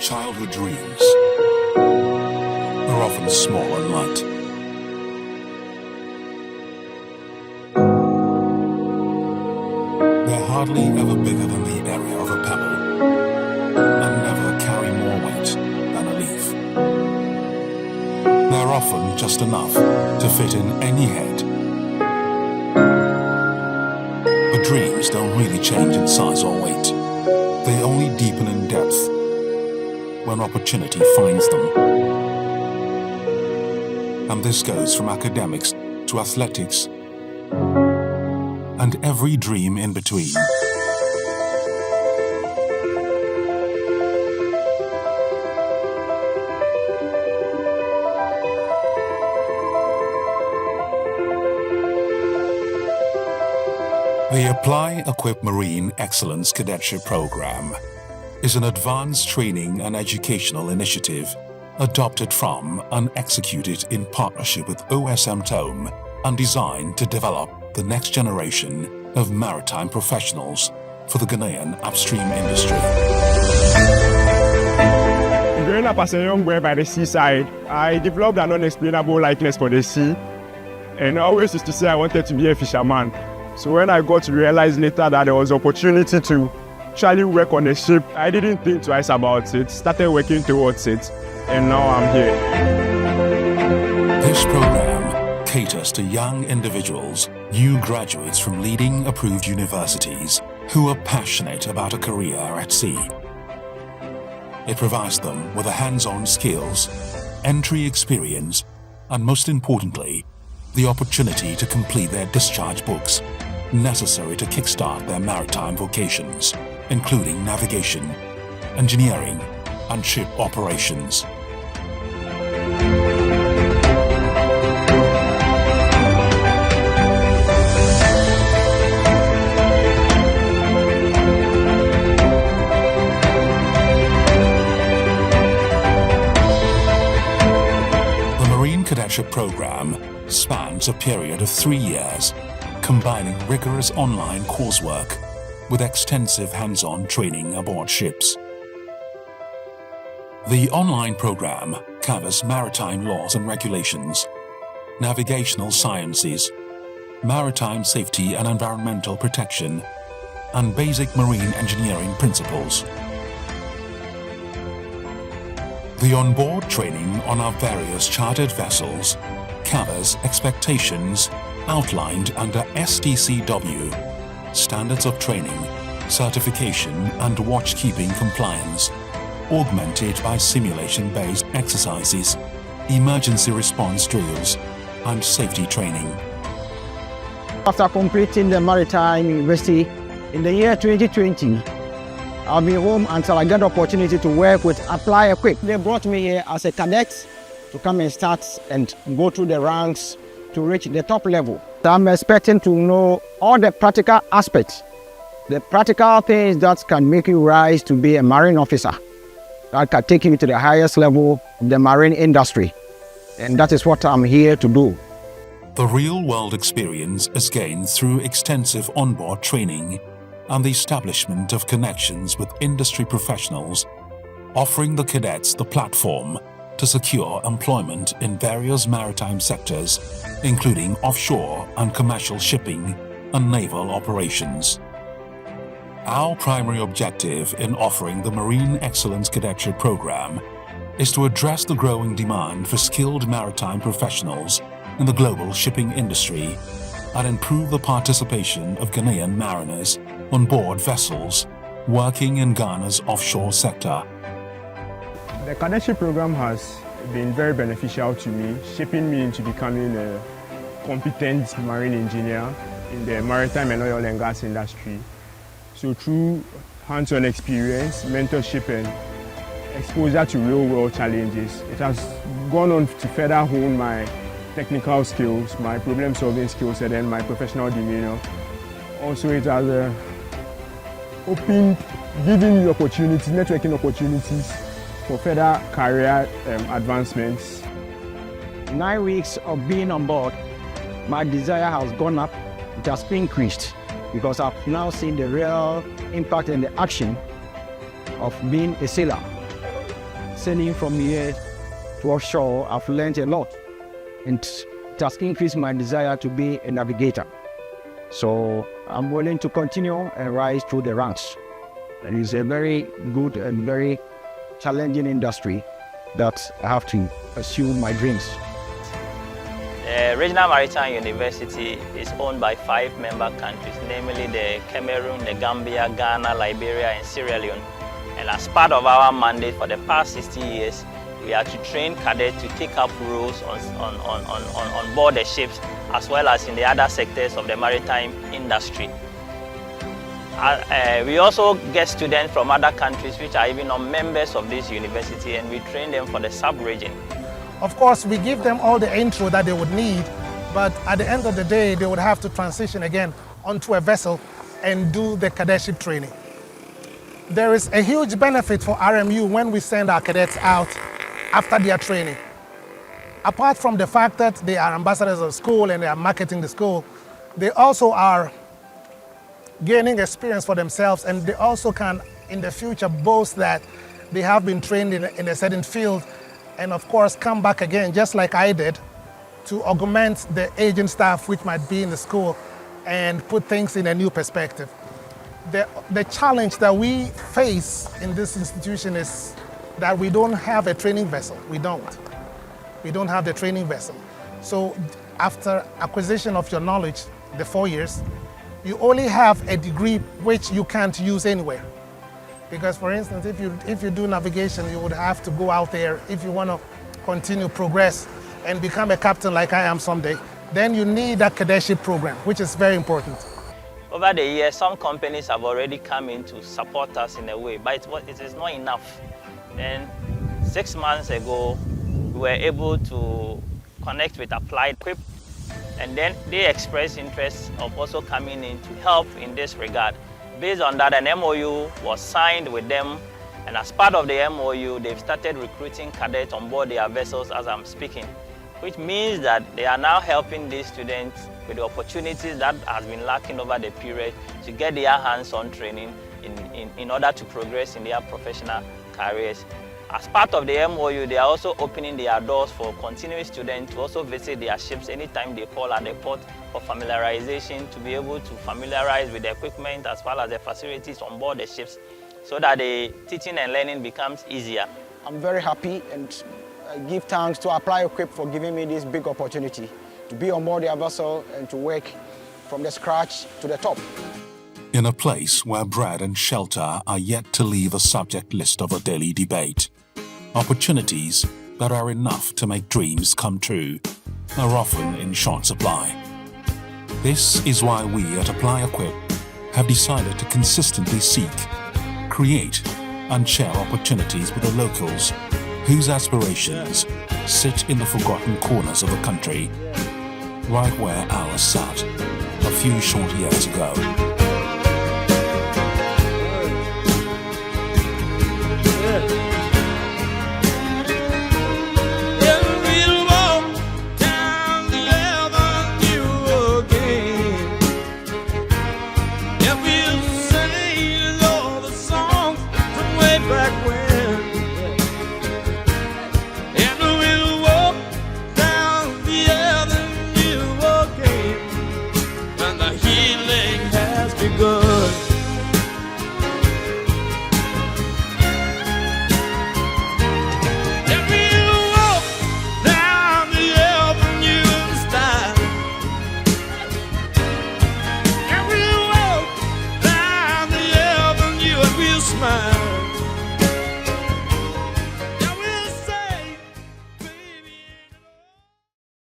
Childhood dreams are often small and light. They're hardly ever bigger than the area of a pebble, and never carry more weight than a leaf. They're often just enough to fit in any head. But dreams don't really change in size or weight. They only deepen in depth when opportunity finds them. And this goes from academics to athletics and every dream in between. The Apply Equip Marine Excellence Cadetship Program is an advanced training and educational initiative adopted from and executed in partnership with OSM TOME and designed to develop the next generation of maritime professionals for the Ghanaian upstream industry. Growing up as a young boy by the seaside, I developed an unexplainable likeness for the sea, and I always used to say I wanted to be a fisherman. So when I got to realize later that there was opportunity to actually work on a ship, I didn't think twice about it, started working towards it, and now I'm here. This program caters to young individuals, new graduates from leading approved universities who are passionate about a career at sea. It provides them with the hands-on skills, entry experience, and most importantly, the opportunity to complete their discharge books necessary to kickstart their maritime vocations, including navigation, engineering, and ship operations. The Marine Cadetship Program spans a period of 3 years, combining rigorous online coursework with extensive hands-on training aboard ships. The online program covers maritime laws and regulations, navigational sciences, maritime safety and environmental protection, and basic marine engineering principles. The onboard training on our various chartered vessels covers expectations outlined under STCW, Standards of Training, Certification and Watchkeeping Compliance, augmented by simulation-based exercises, emergency response drills, and safety training. After completing the Maritime University in the year 2020, I've been home until I got the opportunity to work with Apply Equip. They brought me here as a cadet to come and start and go through the ranks to reach the top level. So I'm expecting to know all the practical aspects, the practical things that can make you rise to be a marine officer, that can take you to the highest level of the marine industry. And that is what I'm here to do. The real-world experience is gained through extensive onboard training and the establishment of connections with industry professionals, offering the cadets the platform to secure employment in various maritime sectors, including offshore and commercial shipping and naval operations. Our primary objective in offering the Marine Excellence Cadetship Program is to address the growing demand for skilled maritime professionals in the global shipping industry and improve the participation of Ghanaian mariners on board vessels working in Ghana's offshore sector. The cadetship program has been very beneficial to me, shaping me into becoming a competent marine engineer in the maritime and oil and gas industry. So through hands-on experience, mentorship and exposure to real-world challenges, it has gone on to further hone my technical skills, my problem-solving skills, and then my professional demeanor. Also, it has opened, giving me opportunities, networking opportunities for further career advancements. 9 weeks of being on board, my desire has gone up, it has increased, because I've now seen the real impact and the action of being a sailor. Sailing from here to offshore, I've learned a lot, and it has increased my desire to be a navigator. So I'm willing to continue and rise through the ranks. It is a very good and very challenging industry that I have to pursue my dreams. The Regional Maritime University is owned by 5 member countries, namely the Cameroon, the Gambia, Ghana, Liberia, and Sierra Leone. And as part of our mandate for the past 60 years, we are to train cadets to take up roles on board the ships, as well as in the other sectors of the maritime industry. We also get students from other countries which are even not members of this university, and we train them for the sub-region. Of course, we give them all the intro that they would need, but at the end of the day, they would have to transition again onto a vessel and do the cadetship training. There is a huge benefit for RMU when we send our cadets out after their training. Apart from the fact that they are ambassadors of school and they are marketing the school, they also are gaining experience for themselves, and they also can in the future boast that they have been trained in a certain field, and of course come back again, just like I did, to augment the aging staff which might be in the school and put things in a new perspective. The challenge that we face in this institution is that we don't have a training vessel. We don't have the training vessel. So after acquisition of your knowledge, the 4 years, you only have a degree which you can't use anywhere. Because for instance, if you do navigation, you would have to go out there. If you want to continue progress and become a captain like I am someday, then you need that cadetship program, which is very important. Over the years, some companies have already come in to support us in a way, but it is not enough. Then 6 months ago, we were able to connect with Applied Equip, and then they expressed interest of also coming in to help in this regard. Based on that, an MOU was signed with them, and as part of the MOU, they've started recruiting cadets on board their vessels as I'm speaking, which means that they are now helping these students with the opportunities that has been lacking over the period to get their hands-on training in order to progress in their professional careers. As part of the MOU, they are also opening their doors for continuing students to also visit their ships anytime they call at the port for familiarization, to be able to familiarize with the equipment as well as the facilities on board the ships, so that the teaching and learning becomes easier. I'm very happy, and I give thanks to Apply Equip for giving me this big opportunity to be on board their vessel and to work from the scratch to the top. In a place where bread and shelter are yet to leave a subject list of a daily debate, opportunities that are enough to make dreams come true are often in short supply. This is why we at Apply Equip have decided to consistently seek, create and share opportunities with the locals whose aspirations sit in the forgotten corners of the country, right where ours sat a few short years ago. Smile.